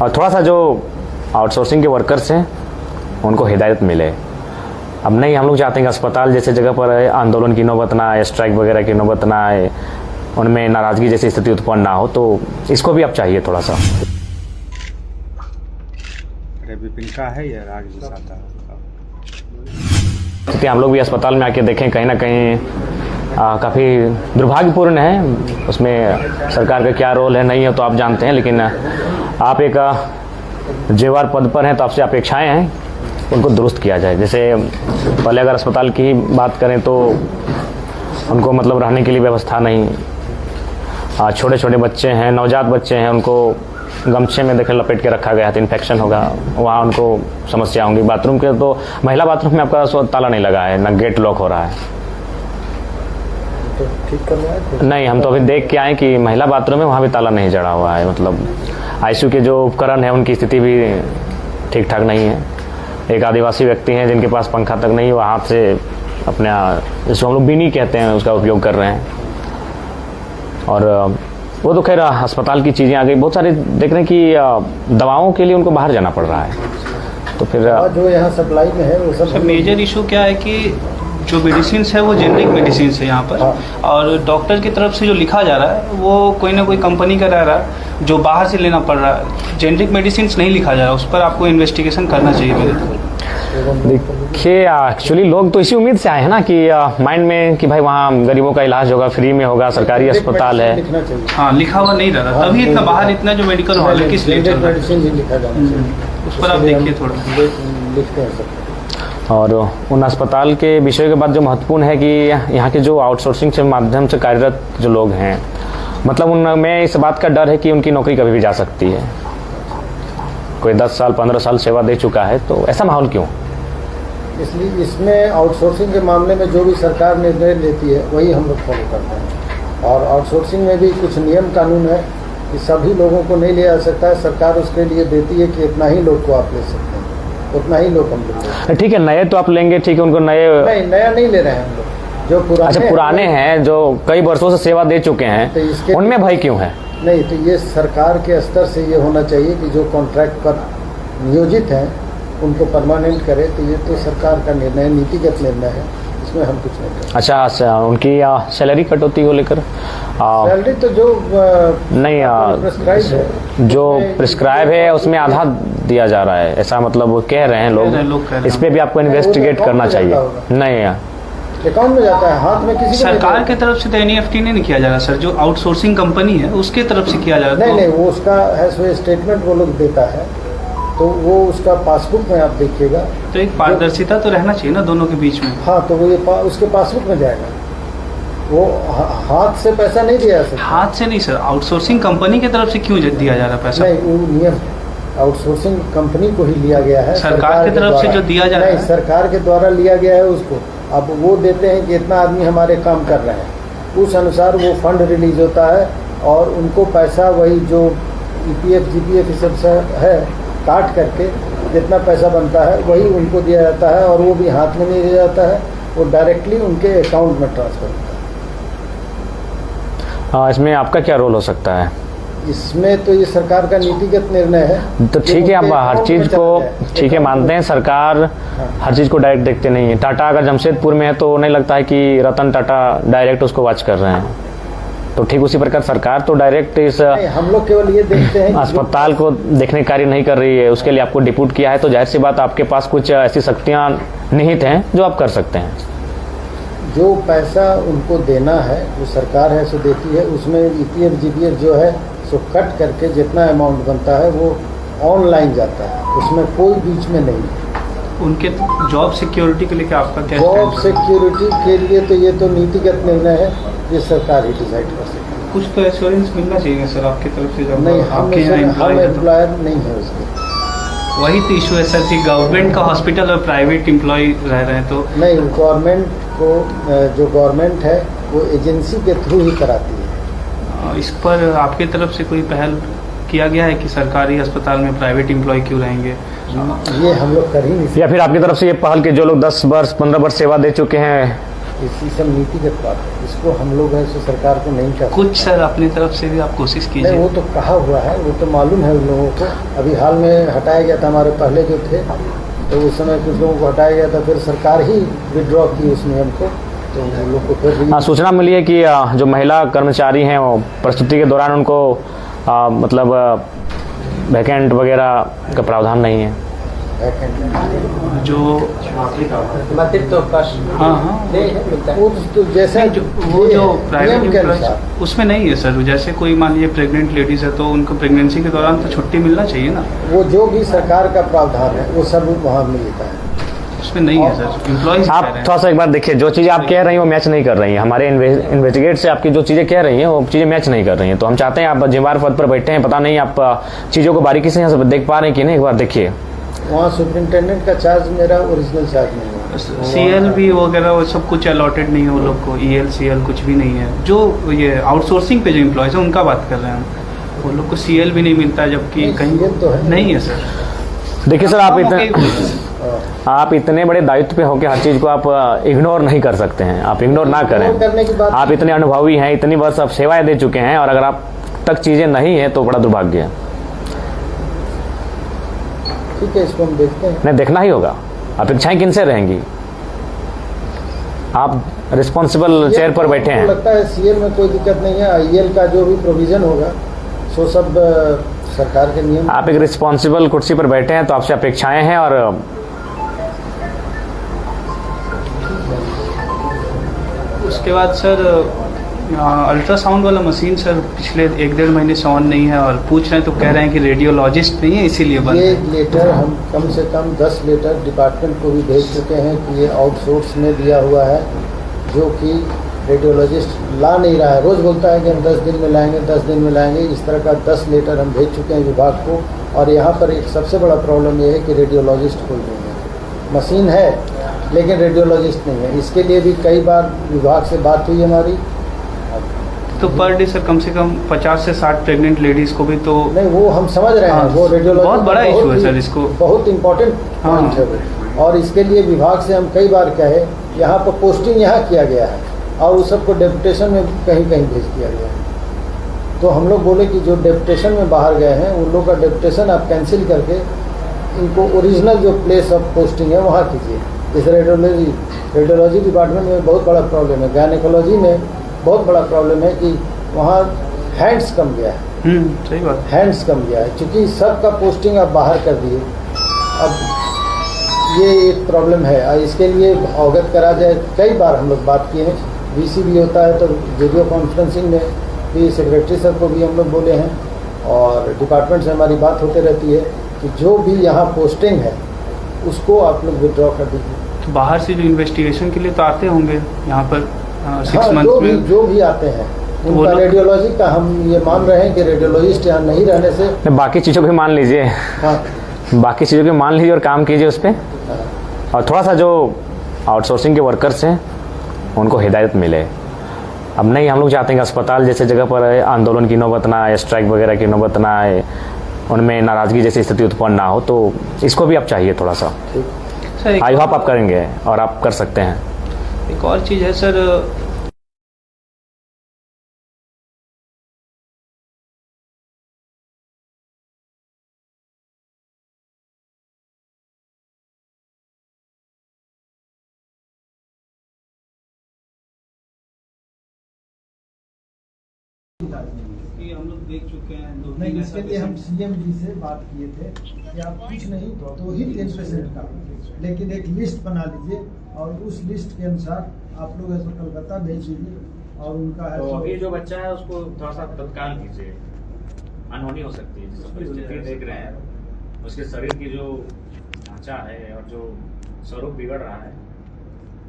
और थोड़ा सा जो आउटसोर्सिंग के वर्कर्स हैं उनको हिदायत मिले। अब नहीं, हम लोग चाहते हैं कि अस्पताल जैसे जगह पर आंदोलन की नौबत ना आए, स्ट्राइक वगैरह की नौबत ना आए, उनमें नाराज़गी जैसी स्थिति उत्पन्न ना हो, तो इसको भी अब चाहिए थोड़ा सा। विपिन का है या राग आता है हम लोग भी अस्पताल में आके देखें, कहीं ना कहीं काफ़ी दुर्भाग्यपूर्ण है। उसमें सरकार का क्या रोल है नहीं है तो आप जानते हैं, लेकिन आप एक जेवार पद पर हैं तो आपसे अपेक्षाएं हैं उनको दुरुस्त किया जाए। जैसे पहले अगर अस्पताल की बात करें तो उनको मतलब रहने के लिए व्यवस्था नहीं, छोटे छोटे बच्चे हैं, नवजात बच्चे हैं, उनको गमछे में देखें लपेट के रखा गया है तो इन्फेक्शन होगा, वहाँ उनको समस्या होंगी। बाथरूम के तो महिला बाथरूम में आपका ताला नहीं लगा है, ना गेट लॉक हो रहा है, तो ठीक करना है नहीं। हम तो अभी देख के आए कि महिला बाथरूम में वहाँ भी ताला नहीं जड़ा हुआ है। मतलब आईसीयू के जो उपकरण है उनकी स्थिति भी ठीक ठाक नहीं है। एक आदिवासी व्यक्ति हैं जिनके पास पंखा तक नहीं, वो हाथ से अपने जिसको हम लोग बीनी कहते हैं उसका उपयोग कर रहे हैं। और वो तो खैर अस्पताल की चीज़ें आ गई, बहुत सारे देख रहे हैं कि दवाओं के लिए उनको बाहर जाना पड़ रहा है। तो फिर जो यहाँ सप्लाई में है वो सब मेजर इशू क्या है कि जो मेडिसिन है वो जेनरिक मेडिसिन है यहाँ पर। और डॉक्टर की तरफ से जो लिखा जा रहा है वो कोई ना कोई कंपनी का रह रहा है जो बाहर से लेना पड़ रहा है। जेनरिक मेडिसिन नहीं लिखा जा रहा, उस पर आपको इन्वेस्टिगेशन करना चाहिए मेरे को। देखिए एक्चुअली लोग तो इसी उम्मीद से आए हैं ना कि माइंड में कि भाई वहाँ गरीबों का इलाज होगा, फ्री में होगा, सरकारी अस्पताल है। हाँ, लिखा हुआ नहीं रहा, तभी इतना बाहर इतना जो मेडिकल हॉल है किस लिए चल रहा है, उस पर आप देखिए थोड़ा। और उन अस्पताल के विषय के बाद जो महत्वपूर्ण है कि यहाँ के जो आउटसोर्सिंग के माध्यम से कार्यरत जो लोग हैं, मतलब उनमें इस बात का डर है कि उनकी नौकरी कभी भी जा सकती है। कोई 10 साल 15 साल सेवा दे चुका है, तो ऐसा माहौल क्यों? इसलिए इसमें आउटसोर्सिंग के मामले में जो भी सरकार निर्णय लेती है वही हम लोग फॉलो करते हैं। और आउटसोर्सिंग में भी कुछ नियम कानून है कि सभी लोगों को नहीं लिया जा सकता है। सरकार उसके लिए देती है कि इतना ही लोग को आप ले सकते हैं, उतना ही लोग हम लोग। ठीक है, नए तो आप लेंगे, ठीक है, उनको नए नहीं, नया नहीं ले रहे हैं हम लोग, जो पुराने अच्छा पुराने हैं जो कई वर्षों से सेवा दे चुके हैं, तो उनमें भय क्यों है? नहीं, तो ये सरकार के स्तर से ये होना चाहिए कि जो कॉन्ट्रैक्ट पर नियोजित हैं उनको परमानेंट करे। तो ये तो सरकार का निर्णय, नीतिगत निर्णय है, इसमें हम कुछ नहीं करते। अच्छा, उनकी सैलरी कटौती को लेकर सैलरी तो जो नहीं जो प्रिस्क्राइब है उसमें आधा दिया जा रहा है, ऐसा मतलब वो कह रहे हैं लोग। इस पे भी आपको इन्वेस्टिगेट करना चाहिए। नहीं, अकाउंट में जाता है, हाथ में किसी सरकार की तरफ से तो NEFT नहीं किया जा रहा सर, जो आउटसोर्सिंग कंपनी है उसके तरफ से किया जा रहा है। नहीं, वो उसका है सो स्टेटमेंट वो लोग देता है, तो वो उसका पासबुक में आप देखिएगा। तो एक पारदर्शिता तो रहना चाहिए ना दोनों के बीच में। हाँ, तो वो ये उसके पासबुक में जाएगा, वो हाथ से पैसा नहीं दिया जा सकता। हाथ से नहीं सर, आउटसोर्सिंग कंपनी की तरफ से क्यों दिया जा रहा पैसा? नहीं, वो नियम आउटसोर्सिंग कंपनी को ही लिया गया है, सरकार की तरफ से जो दिया जा रहा है। सरकार के द्वारा लिया गया है उसको। अब वो देते हैं कि इतना आदमी हमारे काम कर रहे हैं, उस अनुसार वो फंड रिलीज होता है और उनको पैसा वही जो EPF GPF सब है काट करके जितना पैसा बनता है वही उनको दिया जाता है। और वो भी हाथ में नहीं दिया जाता है, वो डायरेक्टली उनके अकाउंट में ट्रांसफर होता है। हाँ, इसमें आपका क्या रोल हो सकता है? इसमें तो ये सरकार का नीतिगत निर्णय है। तो ठीक है, आप हर चीज़ को ठीक है मानते हैं, सरकार हर चीज़ को डायरेक्ट देखते नहीं है। टाटा अगर जमशेदपुर में है तो नहीं लगता है कि रतन टाटा डायरेक्ट उसको वॉच कर रहे हैं, तो ठीक उसी प्रकार सरकार तो डायरेक्ट इस हम लोग केवल ये देखते हैं अस्पताल को देखने कार्य नहीं कर रही है। उसके लिए आपको डिप्यूट किया है, तो जाहिर सी बात आपके पास कुछ ऐसी शक्तियाँ निहित हैं जो आप कर सकते हैं। जो पैसा उनको देना है जो सरकार है सो देती है, उसमें EPF GPF जो है सो कट करके जितना अमाउंट बनता है वो ऑनलाइन जाता है, उसमें कोई बीच में नहीं है। उनके जॉब सिक्योरिटी के लिए आपका क्या? जॉब सिक्योरिटी के लिए तो ये तो नीतिगत निर्णय है, ये सरकार ही डिसाइड कर सकती है। कुछ तो एश्योरेंस मिलना चाहिए सर आपकी तरफ से। नहीं, हम एम्प्लॉयर नहीं है उसके। वही तो इशू है सर कि गवर्नमेंट का हॉस्पिटल और प्राइवेट एम्प्लॉय रह रहे हैं, तो नहीं, गवर्नमेंट को जो गवर्नमेंट है वो एजेंसी के थ्रू ही कराती है। इस पर आपकी तरफ से कोई पहल किया गया है कि सरकारी अस्पताल में प्राइवेट एम्प्लॉय क्यों रहेंगे? ये हम लोग कर ही नहीं सकते। या फिर आपकी तरफ से ये पहल कि जो लोग 10 वर्ष 15 वर्ष सेवा दे चुके हैं किसी सब नीतिगत बात है, इसको हम लोग ऐसे सरकार को नहीं कर कुछ सर अपनी तरफ से भी आप कोशिश नहीं, कीजिए। वो तो कहा हुआ है, वो तो मालूम है उन लोगों को। अभी हाल में हटाया गया था, हमारे पहले जो थे तो उस समय कुछ लोगों को हटाया गया था, फिर सरकार ही विड्रॉ की उस नियम को, तो उन लोग को फिर सूचना मिली है कि जो महिला कर्मचारी हैं वो प्रस्तुति के दौरान उनको मतलब वैकेंट वगैरह का प्रावधान नहीं है। जो हाँ हाँ वो तो जैसे वो जो प्राइवेट उसमें नहीं है सर। जैसे कोई मान लीजिए प्रेग्नेंट लेडीज है तो उनको प्रेगनेंसी के दौरान तो छुट्टी मिलना चाहिए ना। वो जो भी सरकार का प्रावधान है वो सब वहाँ मिलता है, उसमें नहीं है सर। एम्प्लॉइज आप थोड़ा सा एक बार देखिए, जो चीज़ें आप कह रही हैं वो मैच नहीं कर रही हैं। हमारे इन्वेस्टिगेट से आपकी जो चीज़ें कह रही हैं वो चीज़ें मैच नहीं कर रही हैं। तो हम चाहते हैं, आप जिम्मेदार पद पर बैठे हैं, पता नहीं आप चीज़ों को बारीकी से यहाँ से देख पा रहे हैं कि नहीं, एक बार देखिए। वहाँ सुपरिटेंडेंट का चार्ज मेरा ओरिजिनल चार्ज नहीं है। सीएल भी वगैरह वो सब कुछ अलॉटेड नहीं है वो लोग को, ईएल सीएल कुछ भी नहीं है। जो ये आउटसोर्सिंग पे जो एम्प्लॉयज है उनका बात कर रहे हैं हम, वो लोग को सीएल भी नहीं मिलता, जबकि कहीं तो है नहीं है सर। देखिए सर, आप इतने बड़े दायित्व पे होकर हर चीज़ को आप इग्नोर नहीं कर सकते हैं। आप इग्नोर ना करें। करने की बात, आप इतने अनुभवी हैं, इतनी वर्ष आप सेवाएं दे चुके हैं, और अगर आप तक चीज़ें नहीं हैं तो बड़ा दुर्भाग्य है। ठीक है, इसको हम देखते हैं। नहीं, देखना ही होगा। अपेक्षाएं किनसे रहेंगी? आप रिस्पॉन्सिबल चेयर पर बैठे हैं। लगता है सीएल में कोई दिक्कत नहीं है, आईएल का जो भी प्रोविजन होगा सो सब सरकार के नियम। आप एक रिस्पॉन्सिबल कुर्सी पर बैठे हैं तो आपसे अपेक्षाएं हैं। और उसके बाद सर अल्ट्रासाउंड वाला मशीन सर पिछले 1-1.5 महीने से ऑन नहीं है, और पूछ रहे हैं तो कह रहे हैं कि रेडियोलॉजिस्ट नहीं है इसीलिए बंद ये है। लेटर हम कम से कम 10 लेटर डिपार्टमेंट को भी भेज चुके हैं कि ये आउटसोर्स में दिया हुआ है, जो कि रेडियोलॉजिस्ट ला नहीं रहा है। रोज़ बोलता है कि हम 10 दिन में लाएंगे, 10 दिन में लाएंगे। इस तरह का 10 लेटर हम भेज चुके हैं विभाग को। और यहाँ पर एक सबसे बड़ा प्रॉब्लम ये है कि रेडियोलॉजिस्ट कोई नहीं है। मशीन है लेकिन रेडियोलॉजिस्ट नहीं है। इसके लिए भी कई बार विभाग से बात हुई हमारी। तो पर डे सर कम से कम 50 से 60 प्रेग्नेंट लेडीज को भी तो नहीं, वो हम समझ रहे हैं, वो रेडियोलॉजी बहुत बड़ा इशू है सर, इसको बहुत इम्पोर्टेंट पॉइंट है वो। और इसके लिए विभाग से हम कई बार कहे, यहाँ पर पोस्टिंग यहाँ किया गया है और उस सबको डेपुटेशन में कहीं कहीं भेज दिया गया है। तो हम लोग बोले कि जो डेपुटेशन में बाहर गए हैं उन लोग का डेपुटेशन आप कैंसिल करके इनको ओरिजिनल जो प्लेस ऑफ पोस्टिंग है वहाँ कीजिए। जैसे रेडियोलॉजी डिपार्टमेंट में बहुत बड़ा प्रॉब्लम है, गायनेकोलॉजी में बहुत बड़ा प्रॉब्लम है कि वहाँ हैंड्स कम गया है। सही बात। हैंड्स कम गया है क्योंकि सबका पोस्टिंग आप बाहर कर दिए। अब ये एक प्रॉब्लम है और इसके लिए अवगत करा जाए। कई बार हम लोग बात किए हैं, वीसी भी होता है तो वीडियो कॉन्फ्रेंसिंग में भी सेक्रेटरी सर को भी हम लोग बोले हैं, और डिपार्टमेंट से हमारी बात होते रहती है कि जो भी यहाँ पोस्टिंग है उसको आप लोग विड्रॉ कर दीजिए। तो बाहर से जो इन्वेस्टिगेशन के लिए तो आते होंगे यहाँ पर 6 मंथ में जो भी आते हैं उनका रेडियोलॉजी का हम ये मान रहे हैं कि रेडियोलॉजिस्ट यहाँ नहीं रहने से बाकी चीज़ों को भी मान लीजिए। हाँ, बाकी चीज़ों को मान लीजिए और काम कीजिए उस पर। और थोड़ा सा जो आउटसोर्सिंग के वर्कर्स हैं उनको हिदायत मिले। अब नहीं, हम लोग चाहते हैं कि अस्पताल जैसे जगह पर आंदोलन की नौबत ना आए, स्ट्राइक वगैरह की नौबत ना आए, उनमें नाराज़गी जैसी स्थिति उत्पन्न ना हो। तो इसको भी आप चाहिए थोड़ा सा। आई होप आप करेंगे और आप कर सकते हैं। एक और चीज़ है सर, कि हम लोग देख चुके हैं नहीं, इसके लिए हम सीएम जी से बात किए थे कि आप कुछ नहीं तो 2-3% का, लेकिन एक लिस्ट बना लीजिए और उस लिस्ट के अनुसार आप लोग ऐसा कलकत्ता भेज दीजिए। और उनका है तो अभी जो बच्चा है उसको थोड़ा सा तत्काल कीजिए, अनहोनी हो सकती है। जिस परिस्थिति देख रहे हैं उसके शरीर की जो ढांचा है और जो स्वरूप बिगड़ रहा है,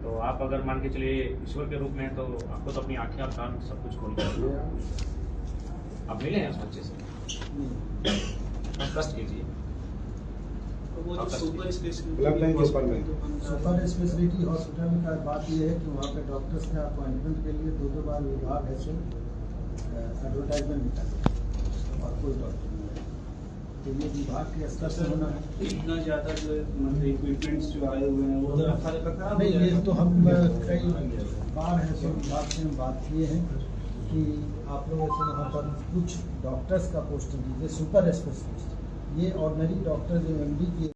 तो आप अगर मान के चलिए ईश्वर के रूप में तो आपको तो अपनी आंखें और कान सब कुछ खोल कर आप मिले हैं उस बच्चे से, कष्ट कीजिए। वो सुपर स्पेशलिटी हॉस्पिटल का बात यह है कि वहाँ पे डॉक्टर्स ने अपॉइंटमेंट के लिए 2-2 बार विभाग ऐसे एडवर्टाइजमेंट निकाले और कोई डॉक्टर नहीं है। तो ये विभाग के स्तर से होना है। इतना ज़्यादा जो मतलब इक्विपमेंट्स जो आए हुए हैं वो तो रखा रखा नहीं, ये तो हम कई बार है सो विभाग से हम बात किए हैं कि आप लोग ऐसे वहाँ पर कुछ डॉक्टर्स का पोस्टिंग कीजिए, सुपर स्पेशलिस्ट। ये ऑर्डिनरी डॉक्टर जो MD की